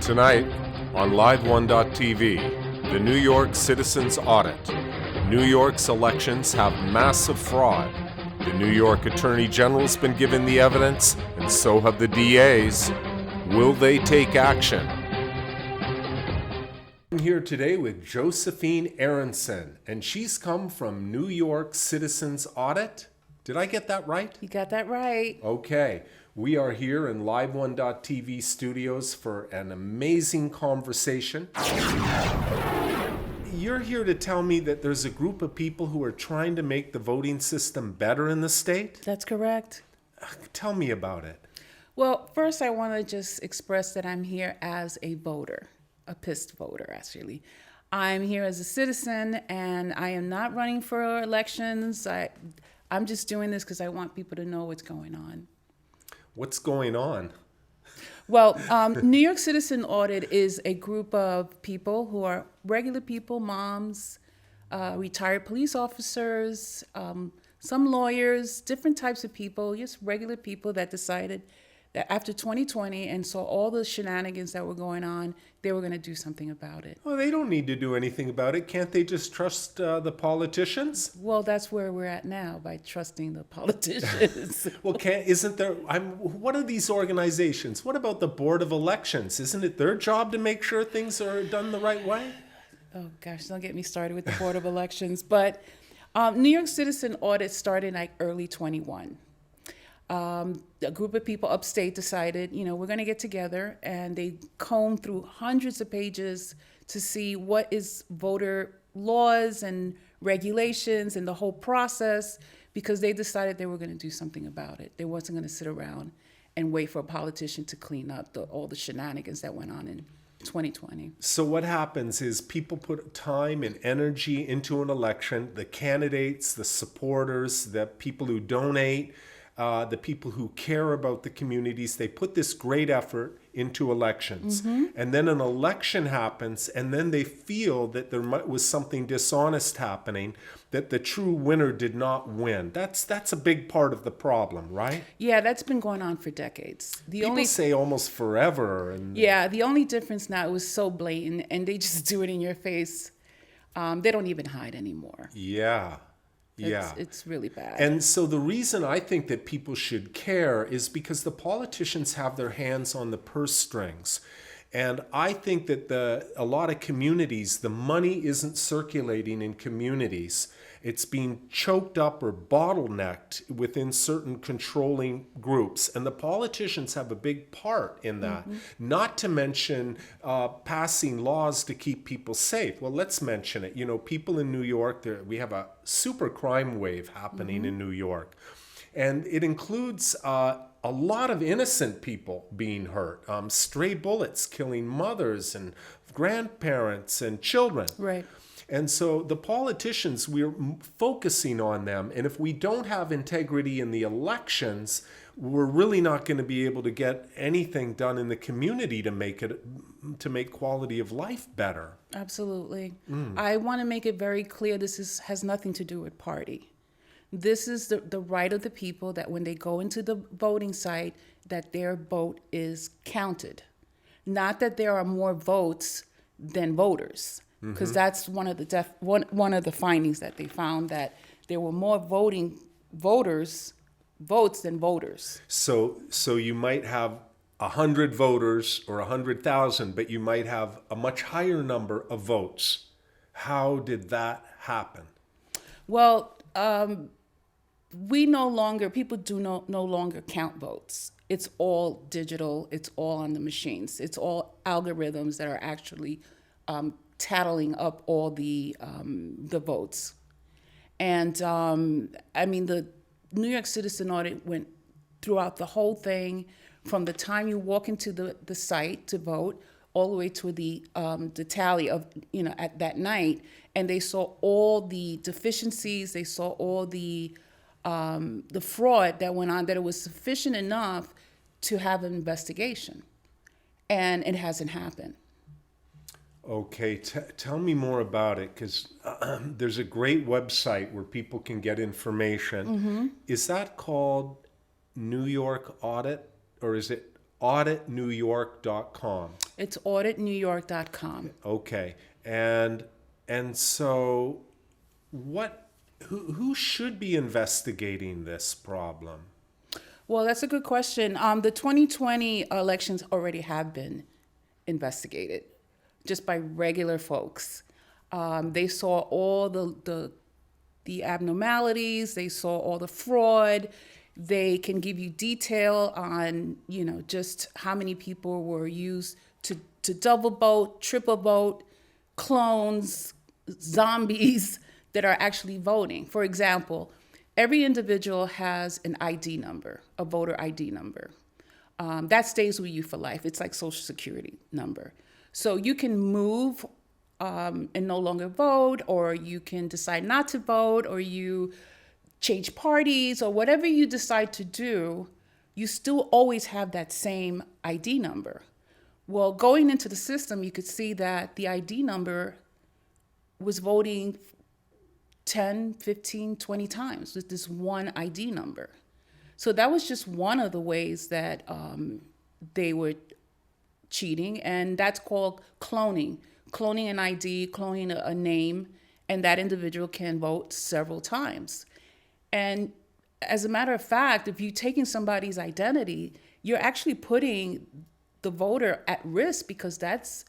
Tonight on LiveONE.TV, the New York Citizens Audit. New York's elections have massive fraud. The New York Attorney General's been given the evidence, and so have the DAs. Will they take action? I'm here today with Josefine Aronson, and she's come from New York Citizens Audit. Did I get that right? You got that right. Okay. We are here in LiveONE.TV Studios for an amazing conversation. You're here to tell me that there's a group of people who are trying to make the voting system better in the state? That's correct. Tell me about it. Well, first I want to just express that I'm here as a voter, a pissed voter, actually. I'm here as a citizen, and I am not running for elections. I'm just doing this because I want people to know what's going on. What's going on? Well, New York Citizen Audit is a group of people who are regular people, moms, retired police officers, some lawyers, different types of people, just regular people that decided that after 2020 and saw all the shenanigans that were going on, they were going to do something about it. Well, they don't need to do anything about it. Can't they just trust the politicians? Well, that's where we're at now, by trusting the politicians. Well, isn't there? What are these organizations? What about the Board of Elections? Isn't it their job to make sure things are done the right way? Oh gosh, don't get me started with the Board of Elections. But New York Citizen Audit started like early 21. A group of people upstate decided, we're going to get together, and they combed through hundreds of pages to see what is voter laws and regulations and the whole process, because they decided they were going to do something about it. They wasn't going to sit around and wait for a politician to clean up all the shenanigans that went on in 2020. So what happens is people put time and energy into an election, the candidates, the supporters, the people who donate, the people who care about the communities, they put this great effort into elections. Mm-hmm. And then an election happens, and then they feel that there was something dishonest happening, that the true winner did not win. That's a big part of the problem, right? Yeah, that's been going on for decades. People say almost forever. Yeah, the only difference now, it was so blatant, and they just do it in your face. They don't even hide anymore. Yeah. Yeah. It's really bad. And so the reason I think that people should care is because the politicians have their hands on the purse strings. And I think that a lot of communities, the money isn't circulating in communities. It's being choked up or bottlenecked within certain controlling groups. And the politicians have a big part in that. Mm-hmm. Not to mention passing laws to keep people safe. Well, let's mention it. People in New York, we have a super crime wave happening in New York. And it includes a lot of innocent people being hurt. Stray bullets killing mothers and grandparents and children. Right. And so the politicians, we're focusing on them. And if we don't have integrity in the elections, we're really not going to be able to get anything done in the community to make quality of life better. Absolutely. I want to make it very clear, this has nothing to do with party. This is the right of the people, that when they go into the voting site, that their vote is counted. Not that there are more votes than voters. Because that's one of the findings that they found, that there were more votes than voters. So you might have 100 voters or 100,000, but you might have a much higher number of votes. How did that happen? Well, people do no longer count votes. It's all digital. It's all on the machines. It's all algorithms that are actually tallying up all the votes. And the New York Citizen Audit went throughout the whole thing, from the time you walk into the site to vote all the way to the tally of, at that night. And they saw all the deficiencies, they saw all the fraud that went on, that it was sufficient enough to have an investigation. And it hasn't happened. Okay, tell me more about it, because there's a great website where people can get information. Mm-hmm. Is that called New York Audit, or is it auditnewyork.com. It's auditnewyork.com. Okay. And so who should be investigating this problem? Well, that's a good question. The 2020 elections already have been investigated just by regular folks. They saw all the abnormalities. They saw all the fraud. They can give you detail on, just how many people were used to double vote, triple vote, clones, zombies that are actually voting. For example, every individual has an ID number, a voter ID number. That stays with you for life. It's like Social Security number. So you can move and no longer vote, or you can decide not to vote, or you change parties, or whatever you decide to do, you still always have that same ID number. Well, going into the system, you could see that the ID number was voting 10, 15, 20 times with this one ID number. So that was just one of the ways that they were cheating, and that's called cloning. Cloning an ID, cloning a name, and that individual can vote several times. And as a matter of fact, if you're taking somebody's identity, you're actually putting the voter at risk, because that's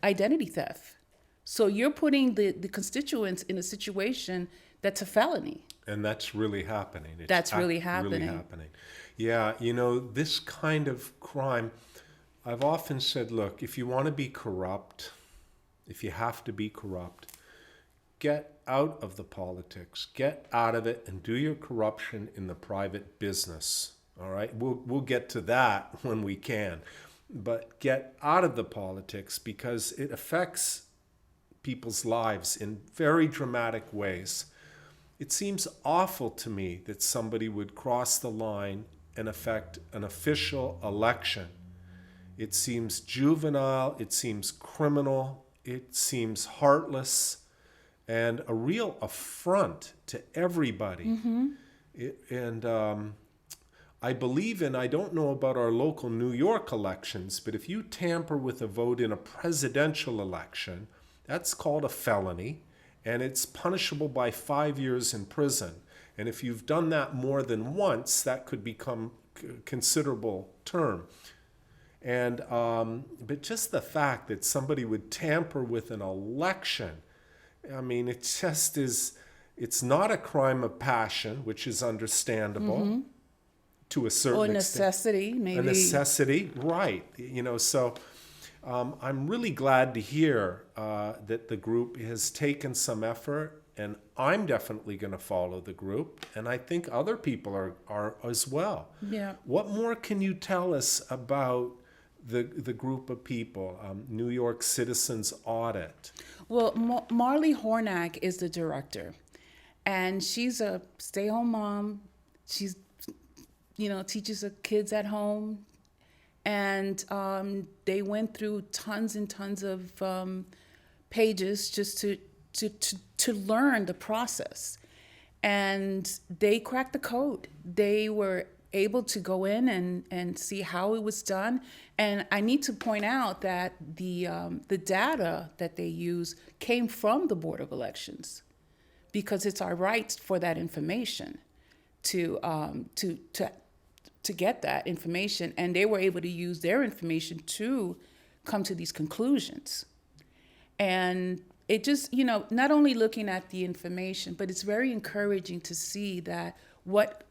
identity theft. So you're putting the constituents in a situation that's a felony. And that's really happening. That's really happening. Really happening. Yeah, this kind of crime, I've often said, look, if you want to be corrupt, if you have to be corrupt, get out of the politics, get out of it, and do your corruption in the private business. All right, we'll get to that when we can, but get out of the politics, because it affects people's lives in very dramatic ways. It seems awful to me that somebody would cross the line and affect an official election. It seems juvenile, it seems criminal, it seems heartless, and a real affront to everybody. Mm-hmm. I believe in, I don't know about our local New York elections, but if you tamper with a vote in a presidential election, that's called a felony, and it's punishable by 5 years in prison. And if you've done that more than once, that could become a considerable term. And but just the fact that somebody would tamper with an election, I mean, it just is, it's not a crime of passion, which is understandable. Mm-hmm. To a certain extent. Or necessity, maybe. A necessity, right. So I'm really glad to hear that the group has taken some effort, and I'm definitely going to follow the group, and I think other people are as well. Yeah. What more can you tell us about the group of people, New York Citizens Audit? Well, Marley Hornack is the director, and she's a stay-home mom. She's teaches her kids at home, and they went through tons and tons of pages just to learn the process, and they cracked the code. They were able to go in and see how it was done, and I need to point out that the data that they use came from the Board of Elections, because it's our right for that information to get that information, and they were able to use their information to come to these conclusions. And it just, not only looking at the information, but it's very encouraging to see that what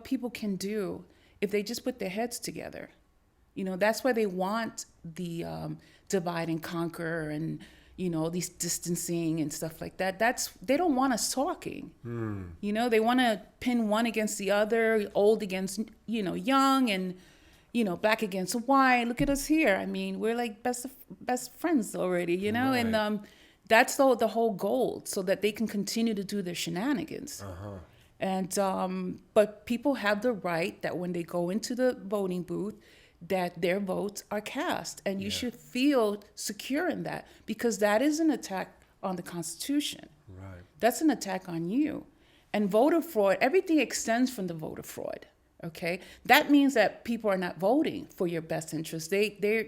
people can do if they just put their heads together. That's why they want the divide and conquer and these distancing and stuff like that. They don't want us talking. They want to pin one against the other, old against, young, and, black against white. Look at us here. I mean, we're like best friends already, right. And that's the whole goal, so that they can continue to do their shenanigans. Uh-huh. And, but people have the right that when they go into the voting booth, that their votes are cast, and you should feel secure in that, because that is an attack on the Constitution. Right. That's an attack on you. And voter fraud, everything extends from the voter fraud. Okay, that means that people are not voting for your best interest. They're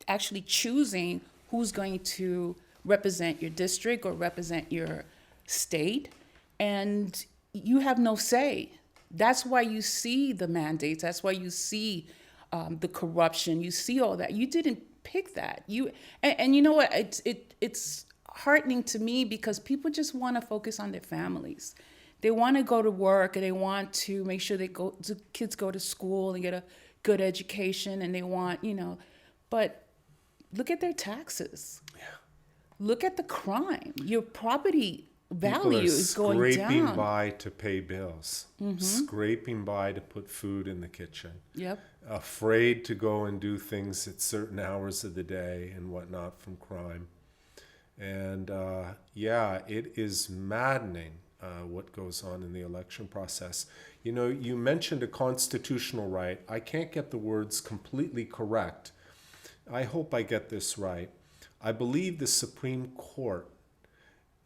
actually choosing who's going to represent your district or represent your state, and you have no say. That's why you see the mandates. That's why you see the corruption. You see all that. You didn't pick that. And you know what? It's heartening to me because people just want to focus on their families. They want to go to work and they want to make sure the kids go to school and get a good education, and they want, but look at their taxes. Yeah. Look at the crime. Your property value is People going are scraping down. by to pay bills, scraping by to put food in the kitchen, Yep. afraid to go and do things at certain hours of the day and whatnot from crime. And it is maddening what goes on in the election process. You mentioned a constitutional right. I can't get the words completely correct. I hope I get this right. I believe the Supreme Court,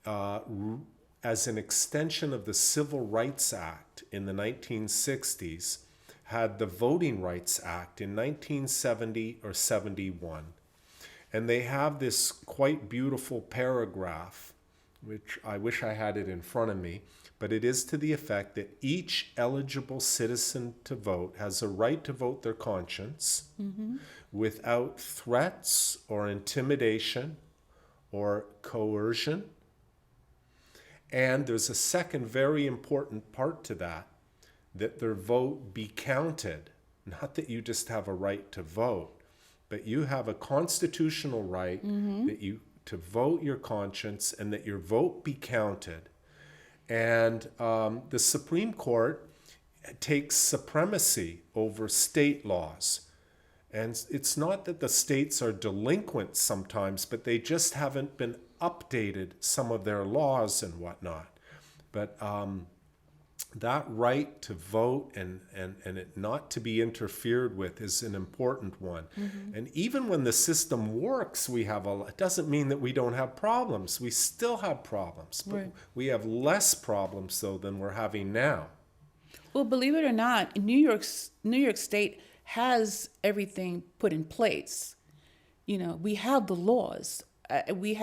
as an extension of the Civil Rights Act in the 1960s, had the Voting Rights Act in 1970 or 71. And they have this quite beautiful paragraph, which I wish I had it in front of me, but it is to the effect that each eligible citizen to vote has a right to vote their conscience without threats or intimidation or coercion. And there's a second very important part to that their vote be counted. Not that you just have a right to vote, but you have a constitutional right to vote your conscience and that your vote be counted. And the Supreme Court takes supremacy over state laws. And it's not that the states are delinquent sometimes, but they just haven't been updated, some of their laws and whatnot. But that right to vote and it not to be interfered with is an important one. And even when the system works, it doesn't mean that we don't have problems. We still have problems, but we have less problems though than we're having now. Well, believe it or not, New York State has everything put in place. We have the laws. We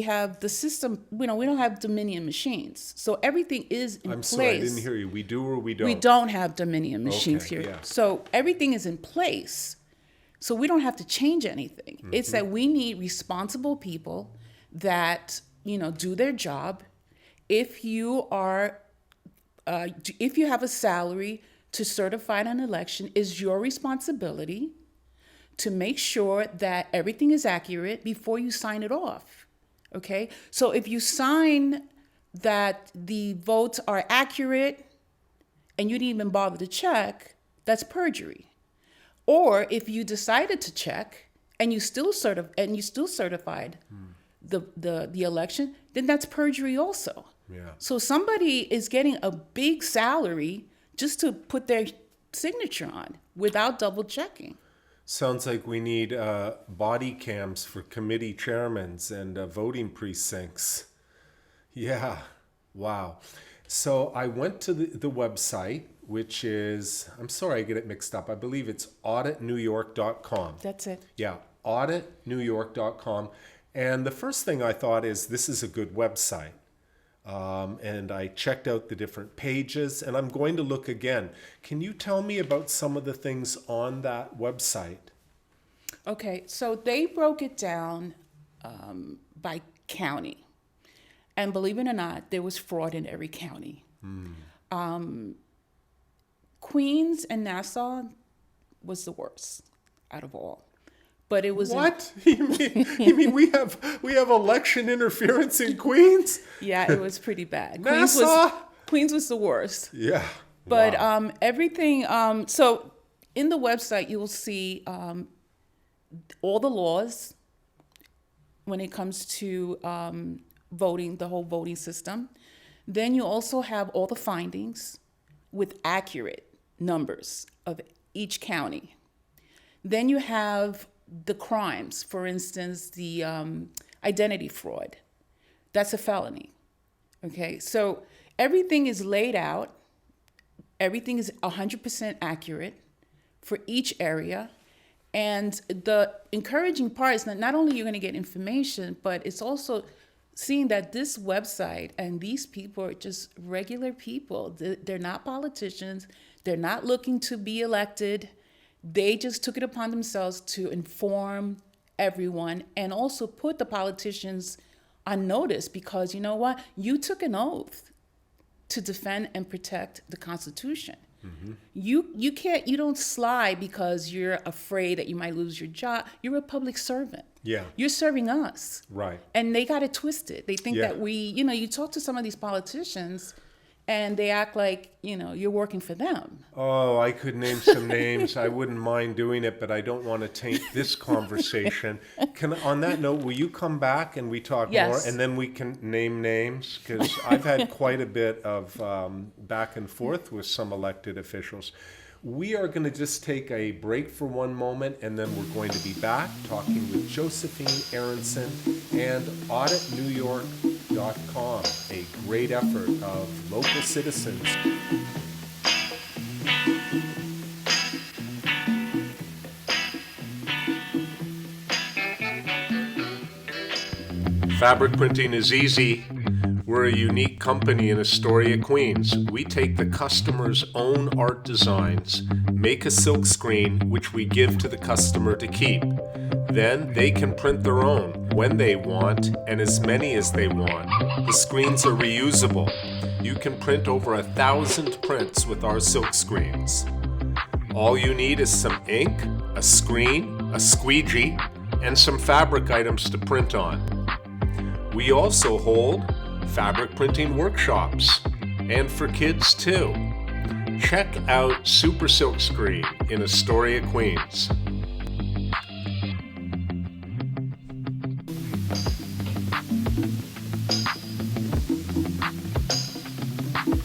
have the system. We don't have Dominion machines, so everything is in place. I'm sorry, I didn't hear you. We do or we don't? We don't have Dominion machines Okay, here, yeah. so everything is in place. So we don't have to change anything. It's that we need responsible people that do their job. If you have a salary to certify an election, is your responsibility to make sure that everything is accurate before you sign it off. Okay? So if you sign that the votes are accurate and you didn't even bother to check, that's perjury. Or if you decided to check and you still certified the election, then that's perjury also. Yeah. So somebody is getting a big salary just to put their signature on without double checking. Sounds like we need body cams for committee chairmen and voting precincts. Yeah, wow. So I went to the website, which is, I'm sorry I get it mixed up. I believe it's auditnewyork.com. That's it. Yeah, auditnewyork.com. And the first thing I thought is this is a good website. And I checked out the different pages, and I'm going to look again. Can you tell me about some of the things on that website? Okay, so they broke it down by county. And believe it or not, there was fraud in every county. Queens and Nassau was the worst out of all. But it was what? You mean we have election interference in Queens? Yeah, it was pretty bad. Queens was the worst. Yeah. But wow. everything. So in the website, you will see all the laws when it comes to voting, the whole voting system. Then you also have all the findings with accurate numbers of each county. Then you have the crimes, for instance, the identity fraud. That's a felony. Okay, so everything is laid out Everything is 100% accurate for each area. And the encouraging part is that not only you're going to get information, but it's also seeing that this website and these people are just regular people. They're not politicians. They're not looking to be elected. They just took it upon themselves to inform everyone and also put the politicians on notice, because you know what? You took an oath to defend and protect the Constitution. Mm-hmm. You don't slide because you're afraid that you might lose your job. You're a public servant. Yeah. You're serving us. Right. And they got it twisted. They think that you talk to some of these politicians and they act like, you're working for them. Oh, I could name some names. I wouldn't mind doing it, but I don't want to taint this conversation. On that note, will you come back and we talk more? And then we can name names? Because I've had quite a bit of back and forth with some elected officials. We are going to just take a break for one moment, and then we're going to be back talking with Josefine Aronson and AuditNewYork.com, a great effort of local citizens. Fabric printing is easy. We're a unique company in Astoria, Queens. We take the customer's own art designs, make a silk screen, which we give to the customer to keep. Then they can print their own when they want and as many as they want. The screens are reusable. You can print over 1,000 prints with our silk screens. All you need is some ink, a screen, a squeegee, and some fabric items to print on. We also hold fabric printing workshops, and for kids too. Check out Super Silk Screen in Astoria, Queens.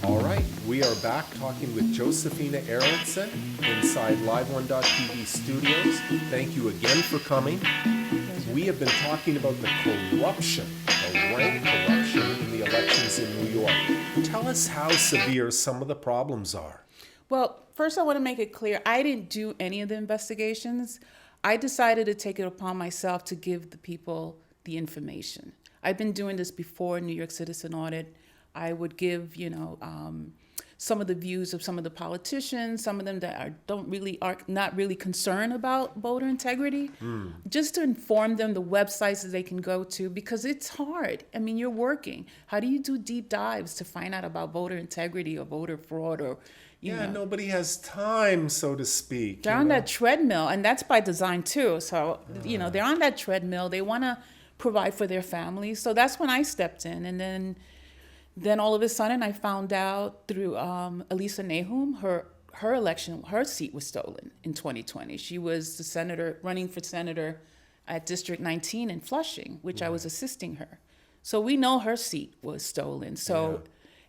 All right, we are back talking with Josefine Aronson inside LiveONETV Studios. Thank you again for coming. We have been talking about the corruption, the rank corruption in the elections in New York. Tell us how severe some of the problems are. Well, first I want to make it clear, I didn't do any of the investigations. I decided to take it upon myself to give the people the information. I've been doing this before New York Citizen Audit. I would give, some of the views of some of the politicians, some of them that are not really concerned about voter integrity, just to inform them the websites that they can go to, because it's hard. I mean, you're working. How do you do deep dives to find out about voter integrity or voter fraud or, you know? Nobody has time, so to speak. They're on that treadmill, and that's by design too. So, they're on that treadmill. They want to provide for their families. So that's when I stepped in, and then all of a sudden, I found out through Elisa Nahum, her seat was stolen in 2020. She was the senator running for senator at District 19 in Flushing, which I was assisting her. So we know her seat was stolen. So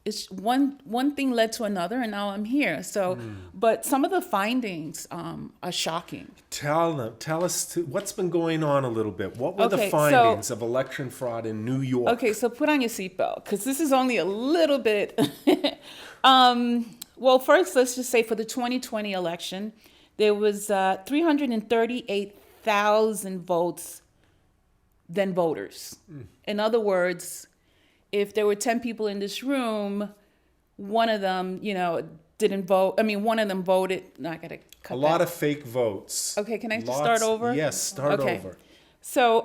it's one thing led to another, and now I'm here. So, but some of the findings are shocking. Tell us what's been going on a little bit. What were the findings of election fraud in New York? Okay, so put on your seatbelt, because this is only a little bit. Well, first, let's just say for the 2020 election, there was 338,000 votes than voters. In other words, if there were 10 people in this room, one of them, didn't vote. I mean, one of them voted. No, I got to cut a lot of fake votes. Okay, can I just start over? Yes, start over. So,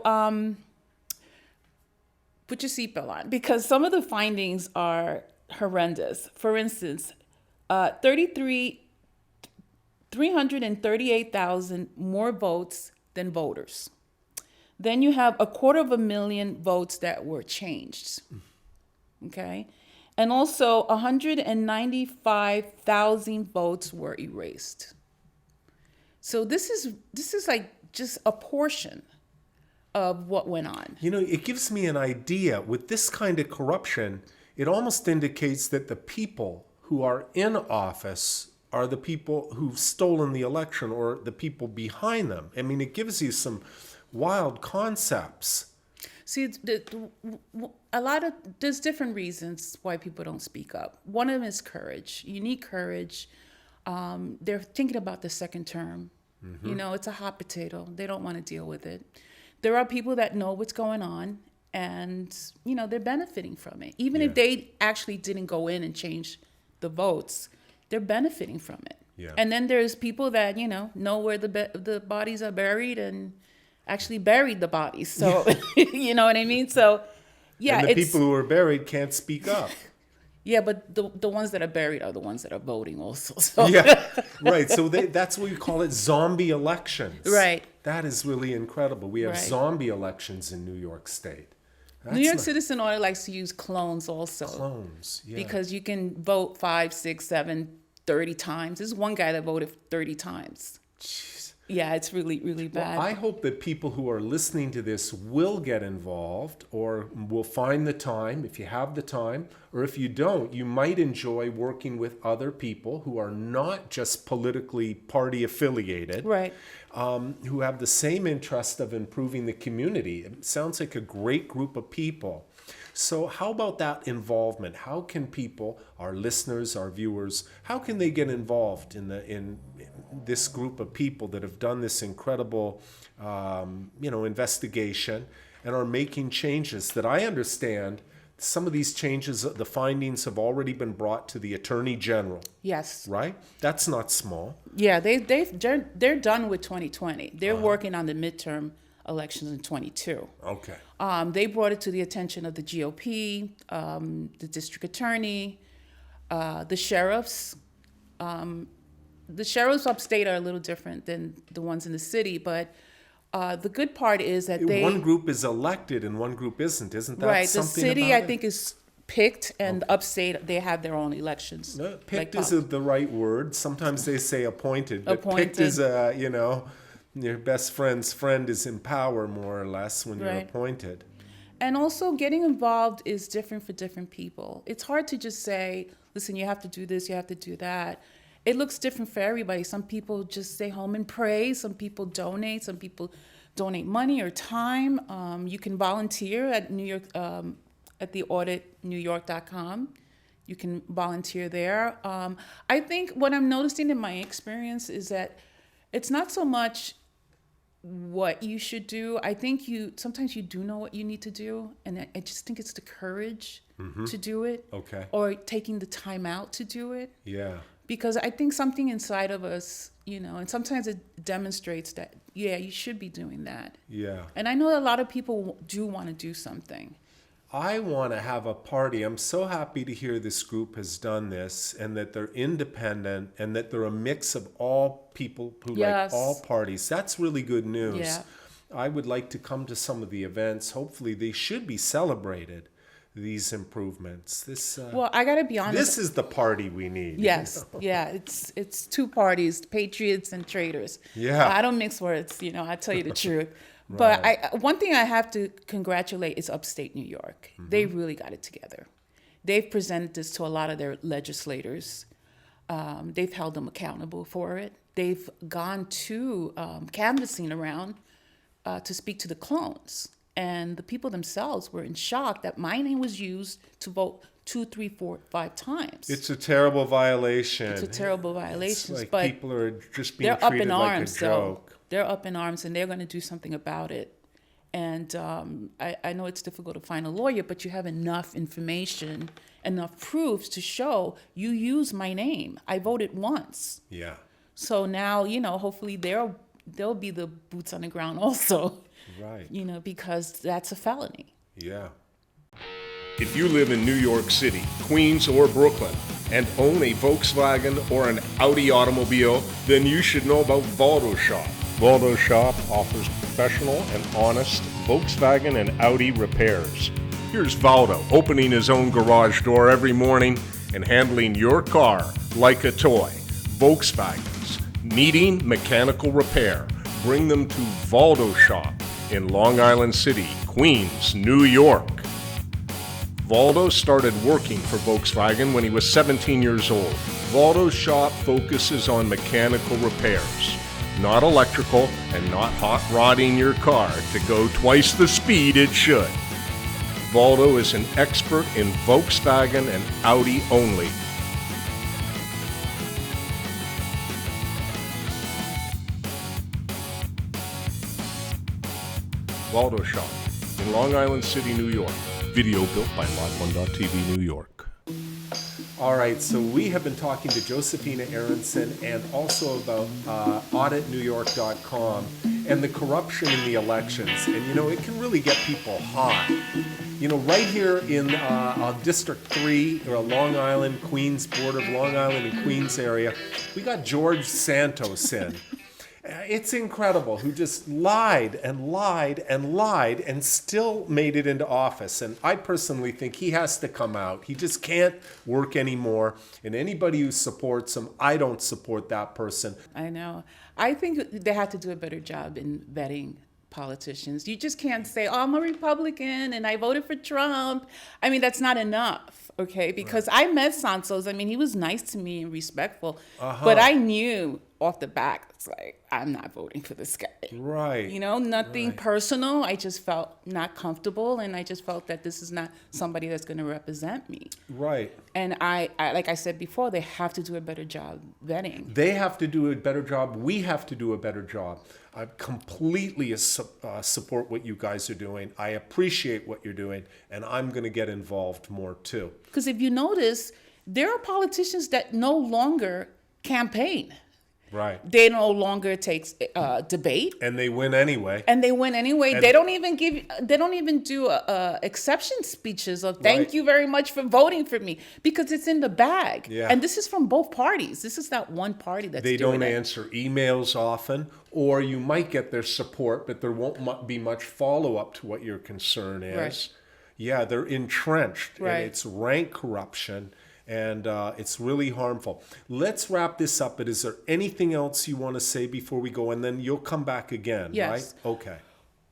put your seatbelt on, because some of the findings are horrendous. For instance, 338,000 more votes than voters. Then you have 250,000 votes that were changed. Okay? And also 195,000 votes were erased. So this is like just a portion of what went on. It gives me an idea. With this kind of corruption, it almost indicates that the people who are in office are the people who've stolen the election, or the people behind them. I mean, it gives you some wild concepts. See, there's different reasons why people don't speak up. One of them is courage. You need courage. They're thinking about the second term. You know, it's a hot potato. They don't want to deal with it. There are people that know what's going on, and, you know, they're benefiting from it. Even if they actually didn't go in and change the votes, they're benefiting from it. Yeah. And then there's people that, you know where the bodies are buried and actually buried the bodies. So, you know what I mean? So, yeah. And the people who are buried can't speak up. Yeah, but the ones that are buried are the ones that are voting also. So. Yeah, right. So that's what we call it, zombie elections. Right. That is really incredible. We have zombie elections in New York State. New York Citizen Audit likes to use clones also. Clones, yeah. Because you can vote 5, 6, 7, 30 times. There's one guy that voted 30 times. Jeez. Yeah, it's really, really bad. Well, I hope that people who are listening to this will get involved, or will find the time, if you have the time, or if you don't, you might enjoy working with other people who are not just politically party affiliated, right? Who have the same interest of improving the community. It sounds like a great group of people. So how about that involvement? How can people, our listeners, our viewers, how can they get involved in this group of people that have done this incredible, investigation and are making changes that I understand? Some of these changes, the findings have already been brought to the Attorney General. Yes. Right? That's not small. Yeah, they're done with 2020. They're working on the midterm elections in 22. Okay. They brought it to the attention of the GOP, the district attorney, the sheriffs. The sheriffs upstate are a little different than the ones in the city, but the good part is that one group is elected and one group isn't. Isn't that right? something The city, about I think, is picked, and upstate they have their own elections. No, picked isn't the right word. Sometimes they say appointed, but Appointed. picked is your best friend's friend is in power, more or less, when you're appointed. And also, getting involved is different for different people. It's hard to just say, listen, you have to do this, you have to do that. It looks different for everybody. Some people just stay home and pray. Some people donate. Some people donate money or time. You can volunteer at New York, at the auditnewyork.com. You can volunteer there. I think what I'm noticing in my experience is that it's not so much what you should do. I think sometimes you do know what you need to do, and I just think it's the courage to do it. Okay. Or taking the time out to do it. Yeah. Because I think something inside of us, and sometimes it demonstrates that, yeah, you should be doing that. Yeah. And I know a lot of people do want to do something. I want to have a party. I'm so happy to hear this group has done this, and that they're independent, and that they're a mix of all people who like all parties. That's really good news. Yeah. I would like to come to some of the events. Hopefully they should be celebrated, these improvements. Well, I got to be honest. This is the party we need. Yes. Yeah. It's two parties, patriots and traitors. Yeah. I don't mix words, I tell you the truth. Right. But one thing I have to congratulate is upstate New York. They really got it together. They've presented this to a lot of their legislators. They've held them accountable for it. They've gone to canvassing around to speak to the clones. And the people themselves were in shock that my name was used to vote 2, 3, 4, 5 times. It's a terrible violation. It's a terrible violation. It's like but people are just being they're up treated in like arms, a joke. They're up in arms, and they're going to do something about it. And I know it's difficult to find a lawyer, but you have enough information, enough proofs to show you use my name. I voted once. Yeah. So now, hopefully they'll be the boots on the ground also. Right. Because that's a felony. Yeah. If you live in New York City, Queens, or Brooklyn and own a Volkswagen or an Audi automobile, then you should know about Valdo Shop. Valdo Shop offers professional and honest Volkswagen and Audi repairs. Here's Valdo opening his own garage door every morning and handling your car like a toy. Volkswagens, needing mechanical repair. Bring them to Valdo Shop in Long Island City, Queens, New York. Valdo started working for Volkswagen when he was 17 years old. Valdo's shop focuses on mechanical repairs. not electrical, and not hot rodding your car to go twice the speed it should. Valdo is an expert in Volkswagen and Audi only. Valdo Shop in Long Island City, New York. Video built by LiveONETV New York. All right, so we have been talking to Josefine Aronson and also about auditnewyork.com and the corruption in the elections. And, you know, it can really get people hot. You know, right here in District 3, or Long Island, Queens, border of Long Island and Queens area, we got George Santos in. It's incredible, who just lied and lied and lied and still made it into office. And I personally think he has to come out. He just can't work anymore. And anybody who supports him, I don't support that person. I know. I think they have to do a better job in vetting politicians. You just can't say, oh, I'm a Republican and I voted for Trump. I mean, that's not enough, okay? Because I met Santos. I mean, he was nice to me and respectful. But I knew off the back, it's like, I'm not voting for this guy. Right. You know, nothing personal. I just felt not comfortable, and I just felt that this is not somebody that's going to represent me. Right. And I, like I said before, they have to do a better job vetting. They have to do a better job. We have to do a better job. I completely support what you guys are doing. I appreciate what you're doing, and I'm going to get involved more too. Because if you notice, there are politicians that no longer campaign. Right. They no longer take debate. And they win anyway. And they win anyway. And they don't even do exception speeches of thank you very much for voting for me, because it's in the bag. Yeah. And this is from both parties. This is not one party that's They doing don't it. answer emails often, or you might get their support, but there won't be much follow-up to what your concern is. Right. Yeah, they're entrenched, Right. and it's rank corruption, and it's really harmful. Let's wrap this up, but is there anything else you want to say before we go? And then you'll come back again, Yes. right? Okay.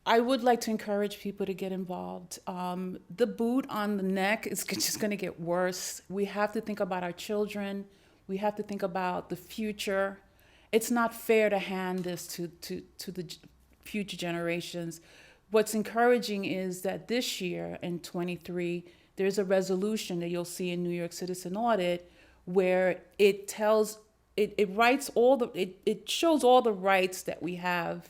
I would like to encourage people to get involved. The boot on the neck is just going to get worse. We have to think about our children. We have to think about the future. It's not fair to hand this to the future generations. What's encouraging is that this year in 23, there's a resolution that you'll see in New York Citizens Audit where it tells, it shows all the rights that we have.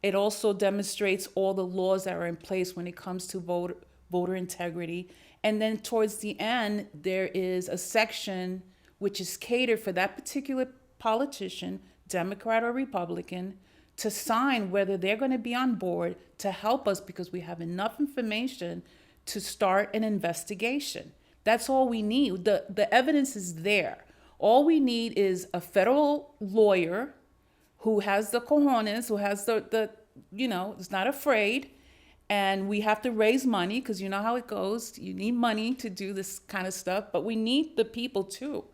It also demonstrates all the laws that are in place when it comes to voter integrity. And then towards the end, there is a section which is catered for that particular politician, Democrat or Republican, to sign whether they're going to be on board to help us because we have enough information to start an investigation. That's all we need. The evidence is there. All we need is a federal lawyer who has the cojones, who has the is not afraid. And we have to raise money because you know how it goes. You need money to do this kind of stuff, but we need the people too.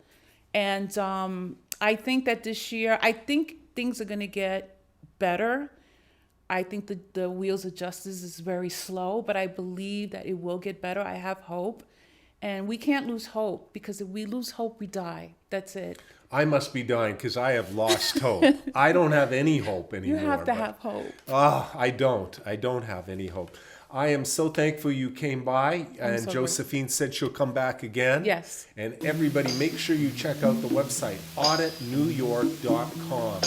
And I think that this year, I think things are going to get better. I think the wheels of justice is very slow, but I believe that it will get better. I have hope. And we can't lose hope, because if we lose hope, we die. That's it. I must be dying because I have lost hope. I don't have any hope anymore. You have to have hope. I don't. I don't have any hope. I am so thankful you came by, and so Josefine said she'll come back again. Yes. And everybody, make sure you check out the website, auditnewyork.com.